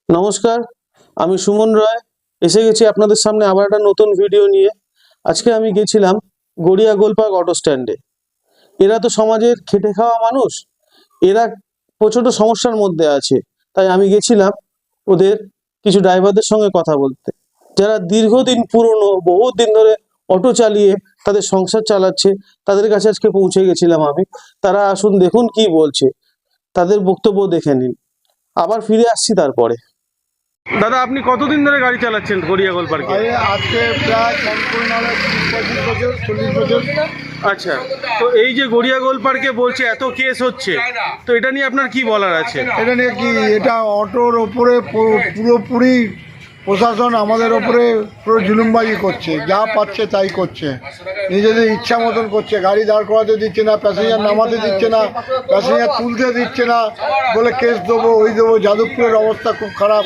নমস্কার, আমি সুমন রায় এসে গেছি আপনাদের সামনে আবার একটা নতুন ভিডিও নিয়ে। আজকে আমি গেছিলাম গড়িয়া গোলপার্ক অটো স্ট্যান্ডে। এরা তো সমাজের খেটে খাওয়া মানুষ, এরা প্রচণ্ড সমস্যার মধ্যে আছে। তাই আমি গেছিলাম ওদের কিছু ড্রাইভারদের সঙ্গে কথা বলতে, যারা দীর্ঘদিন পুরনো বহু দিন ধরে অটো চালিয়ে তাদের সংসার চালাচ্ছে। তাদের কাছে আজকে পৌঁছে গেছিলাম আমি। তারা আসুন দেখুন কি বলছে, তাদের বক্তব্য দেখে নিন, আবার ফিরে আসছি তারপরে। দাদা, আপনি কতদিন ধরে গাড়ি চালাচ্ছেন গড়িয়া গোলপার্কে? আজকে প্রায় কম করে না হলে 30-35 বছর 40 বছর। আচ্ছা, তো এই যে গড়িয়া গোলপার্কে বলছে এত কেস হচ্ছে, তো এটা নিয়ে আপনার কি বলার আছে? এটা নিয়ে কি, এটা অটোর ওপরে পুরোপুরি প্রশাসন আমাদের ওপরে পুরো জুলুমবাজি করছে, যা পাচ্ছে তাই করছে, নিজেদের ইচ্ছা মতন করছে। গাড়ি দাঁড় করাতে দিচ্ছে না, প্যাসেঞ্জার নামাতে দিচ্ছে না, প্যাসেঞ্জার তুলতে দিচ্ছে না, বলে কেস দেবো ওই দেবো। যাদবপুরের অবস্থা খুব খারাপ,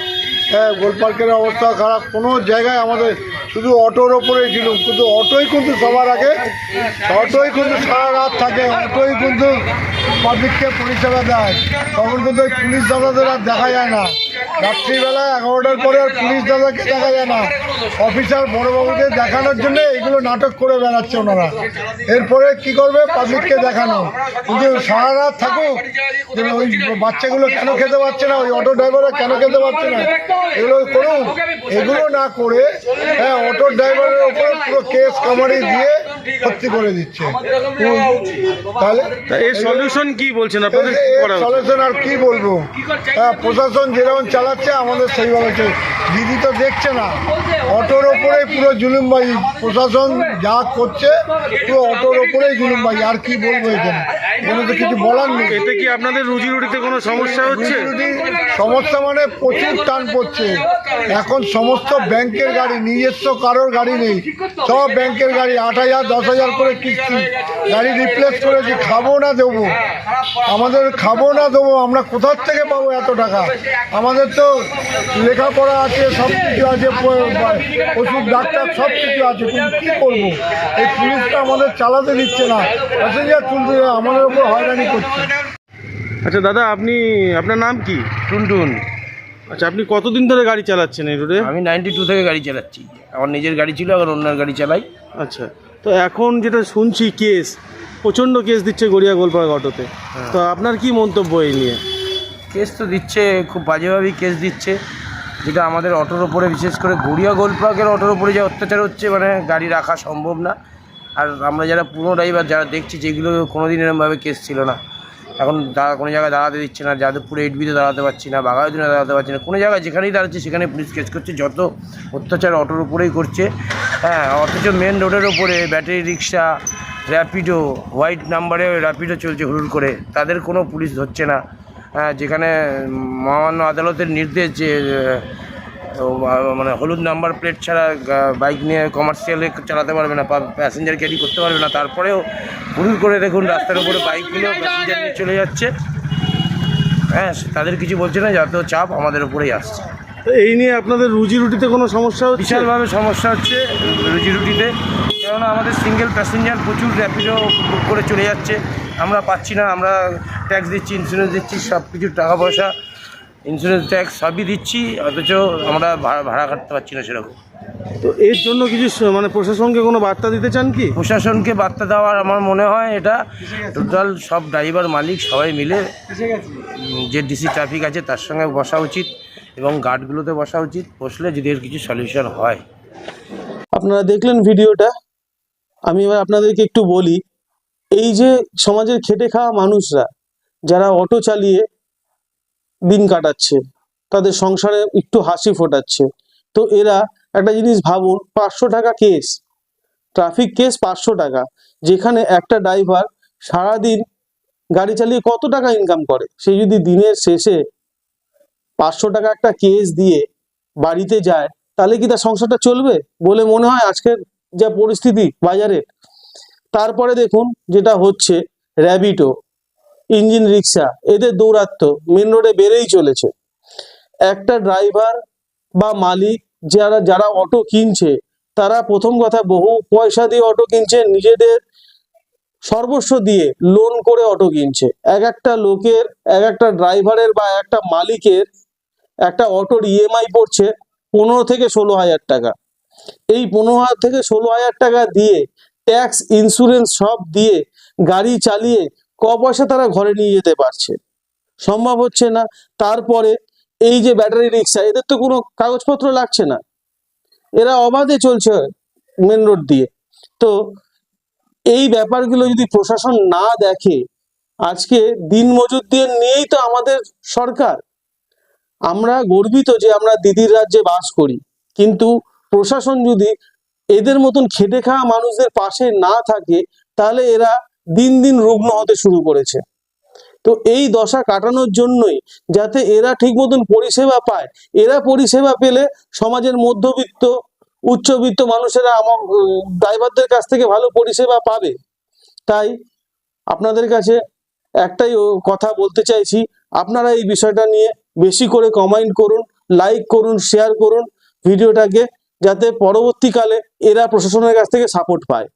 হ্যাঁ, গোলপার্কের অবস্থা খারাপ। কোনো জায়গায় আমাদের শুধু অটোর ওপরে জুলুম। কিন্তু অটোই কিন্তু সবার আগে, অটোই কিন্তু সারা রাত থাকে, অটোই কিন্তু পাবলিককে পরিষেবা দেয়। তখন কিন্তু ওই পুলিশ দাদাদের আর দেখা যায় না। রাত্রিবেলা 11টার পরে আর পুলিশ দাদাকে দেখা যায় না। অফিসার বড়োবাবুদের দেখানোর জন্য এইগুলো নাটক করে বেড়াচ্ছে ওনারা। এরপরে কি করবে, পাবলিককে দেখানো। কিন্তু সারা রাত থাকুক, ওই বাচ্চাগুলো কেন খেতে পারছে না, ওই অটো ড্রাইভাররা কেন খেতে পারছে না, এগুলো করুন। এগুলো না করে হ্যাঁ, অটো ড্রাইভারের উপরে পুরো কেস কামারি দিয়ে ভর্তি করে দিচ্ছে। তাহলে এর সলিউশন কি বলছেন আপনাদের? সলিউশন আর কি বলবো, হ্যাঁ, প্রশাসন যেরকম চালাচ্ছে আমাদের সেইভাবে দিদি তো দেখছে না। অটোর ওপরেই পুরো জুলুমবাজি, প্রশাসন যা করছে পুরো অটোর ওপরেই জুলুমবাজি। আর কি বলবো, এখানে কোনো তো কিছু বলার নেই। এতে কি আপনাদের রুজি রুটিতে কোনো সমস্যা হচ্ছে? সমস্যা মানে প্রচুর টান পড়ছে। এখন সমস্ত ব্যাংকের গাড়ি, নিজস্ব কারোর গাড়ি নেই, সব ব্যাংকের গাড়ি। 8,000 10,000 করে কিস্তি, গাড়ি রিপ্লেস করেছি। খাবো না দেবো, আমাদের খাবো না দেবো, আমরা কোথার থেকে পাবো এত টাকা? আমাদের তো লেখাপড়া আছে, সব কিছু আছে, ওষুধ ডাক্তার সব কিছু আছে, কিন্তু কী করবো? এই পুলিশটা আমাদের চালাতে দিচ্ছে না, প্যাসেঞ্জার তুলতে আমাদের ওপর হয়রানি করছে। আচ্ছা দাদা, আপনার নাম কি? টুনটুন। আচ্ছা, আপনি কতদিন ধরে গাড়ি চালাচ্ছেন এই রোডে? আমি 92 থেকে গাড়ি চালাচ্ছি। আমার নিজের গাড়ি ছিল, এখন অন্যের গাড়ি চালাই। আচ্ছা, তো এখন যেটা শুনছি কেস, প্রচণ্ড কেস দিচ্ছে গড়িয়া গোলপার্ক অটোতে, তো আপনার কি মন্তব্য এই নিয়ে? কেস তো দিচ্ছে, খুব বাজেভাবেই কেস দিচ্ছে, যেটা আমাদের অটোর ওপরে, বিশেষ করে গড়িয়া গোলপার্কের অটোর ওপরে যে অত্যাচার হচ্ছে, মানে গাড়ি রাখা সম্ভব না। আর আমরা যারা পুরনো ড্রাইভার যারা দেখছি, যেগুলো কোনোদিন এরকমভাবে কেস ছিল না। এখন কোনো জায়গায় দাঁড়াতে দিচ্ছে না, যাদবপুরে 8B-তে দাঁড়াতে পারছি না, বাঘাযতীনে দাঁড়াতে পারছি না, কোনো জায়গায় যেখানেই দাঁড়াচ্ছে সেখানে পুলিশ কেস করছে। যত অত্যাচার অটোর উপরেই করছে, হ্যাঁ। অথচ মেন রোডের ওপরে ব্যাটারি রিক্সা, র্যাপিডো, হোয়াইট নাম্বারে র্যাপিডো চলছে হুড়ুড় করে, তাদের কোনো পুলিশ ধরছে না। হ্যাঁ, যেখানে মহামান্য আদালতের নির্দেশ যে মানে হলুদ নাম্বার প্লেট ছাড়া বাইক নিয়ে কমার্শিয়ালে চালাতে পারবে না, প্যাসেঞ্জার ক্যারি করতে পারবে না, তারপরেও হুড়ুড় করে দেখুন রাস্তার উপরে বাইকগুলো প্যাসেঞ্জার নিয়ে চলে যাচ্ছে। হ্যাঁ, তাদের কিছু বলছে না, যত চাপ আমাদের উপরেই আসছে। তো এই নিয়ে আপনাদের রুজি রুটিতে কোনো সমস্যা হচ্ছে? বিশালভাবে সমস্যা হচ্ছে রুজি রুটিতে, কেননা আমাদের সিঙ্গেল প্যাসেঞ্জার প্রচুর র্যাপিডো বুক করে চলে যাচ্ছে, আমরা পাচ্ছি না। আমরা ট্যাক্স দিচ্ছি, ইন্স্যুরেন্স দিচ্ছি, সব কিছুর টাকা পয়সা, ইন্স্যুরেন্স ট্যাক্স সবই দিচ্ছি, অথচ আমরা ভাড়া কাটতে পারছি না সেরকম। তো এর জন্য কিছু মানে প্রশাসনকে কোনো বার্তা দিতে চান কি? প্রশাসনকে বার্তা দেওয়ার আমার মনে হয় এটা টোটাল সব ড্রাইভার মালিক সবাই মিলে যে ডিসি ট্রাফিক আছে তার সঙ্গে বসা উচিত, এবং গার্ডগুলোতে বসা উচিত, বসলে যদি এর কিছু সলিউশন হয়। আপনারা দেখলেন ভিডিওটা, আমি এবার আপনাদেরকে একটু বলি। এই যে সমাজের খেটে খাওয়া মানুষরা যারা অটো চালিয়ে দিন কাটাচ্ছে, তাদের সংসারে একটু হাসি ফোটাচ্ছে, তো এরা একটা জিনিস ভাবুন, 500 টাকা কেস, ট্রাফিক কেস 500 টাকা, যেখানে একটা ড্রাইভার সারাদিন গাড়ি চালিয়ে কত টাকা ইনকাম করে, সে যদি দিনের শেষে 500 টাকা একটা কেস দিয়ে বাড়িতে যায়, তাহলে কি তার সংসারটা চলবে বলে মনে হয় আজকের যা পরিস্থিতি বাজারে? তারপরে দেখুন যেটা হচ্ছে, র্যাপিডো, ইঞ্জিন রিক্সা, এদের দৌরাত্ম্য মেন রোডে বেড়েই চলেছে। একটা ড্রাইভার বা মালিক যারা যারা অটো কিনছে, তারা প্রথম কথা বহু পয়সা দিয়ে অটো কিনছে, নিজেদের সর্বস্ব দিয়ে লোন করে অটো কিনছে। এক একটা লোকের, এক একটা ড্রাইভারের বা একটা মালিকের একটা অটোর ইএমআই পড়ছে 15 থেকে 16 হাজার টাকা। এই 15 থেকে 16 হাজার টাকা দিয়ে ট্যাক্স ইন্স্যুরেন্স সব দিয়ে গাড়ি চালিয়ে পয়সা তারা ঘরে নিয়ে যেতে পারছে? সম্ভব হচ্ছে না। তারপরে এই যে ব্যাটারি রিক্সা, এদের তো কোনো কাগজপত্র লাগছে না, এরা অবাধে চলছে মেন রোড দিয়ে। তো এই ব্যাপারগুলো যদি প্রশাসন না দেখে, আজকে দিনমজুরদের নিয়েই তো আমাদের সরকার। আমরা গর্বিত যে আমরা দিদির রাজ্যে বাস করি, কিন্তু প্রশাসন যদি এদের মতন খেটে খাওয়া মানুষদের পাশে না থাকে, তাহলে এরা দিন দিন রুগ্ন হতে শুরু করেছে। তো এই দশা কাটানোর জন্যই, যাতে এরা ঠিক মতন পরিষেবা পায়, এরা পরিষেবা পেলে সমাজের মধ্যবিত্ত উচ্চবিত্ত মানুষেরা ড্রাইভারদের কাছ থেকে ভালো পরিষেবা পাবে। তাই আপনাদের কাছে একটাই কথা বলতে চাইছি, আপনারা এই বিষয়টা নিয়ে বেশি করে কমেন্ট করুন, লাইক করুন, শেয়ার করুন ভিডিওটাকে, যাতে পরবর্তীকালে এরা প্রশাসনের কাছ থেকে সাপোর্ট পায়।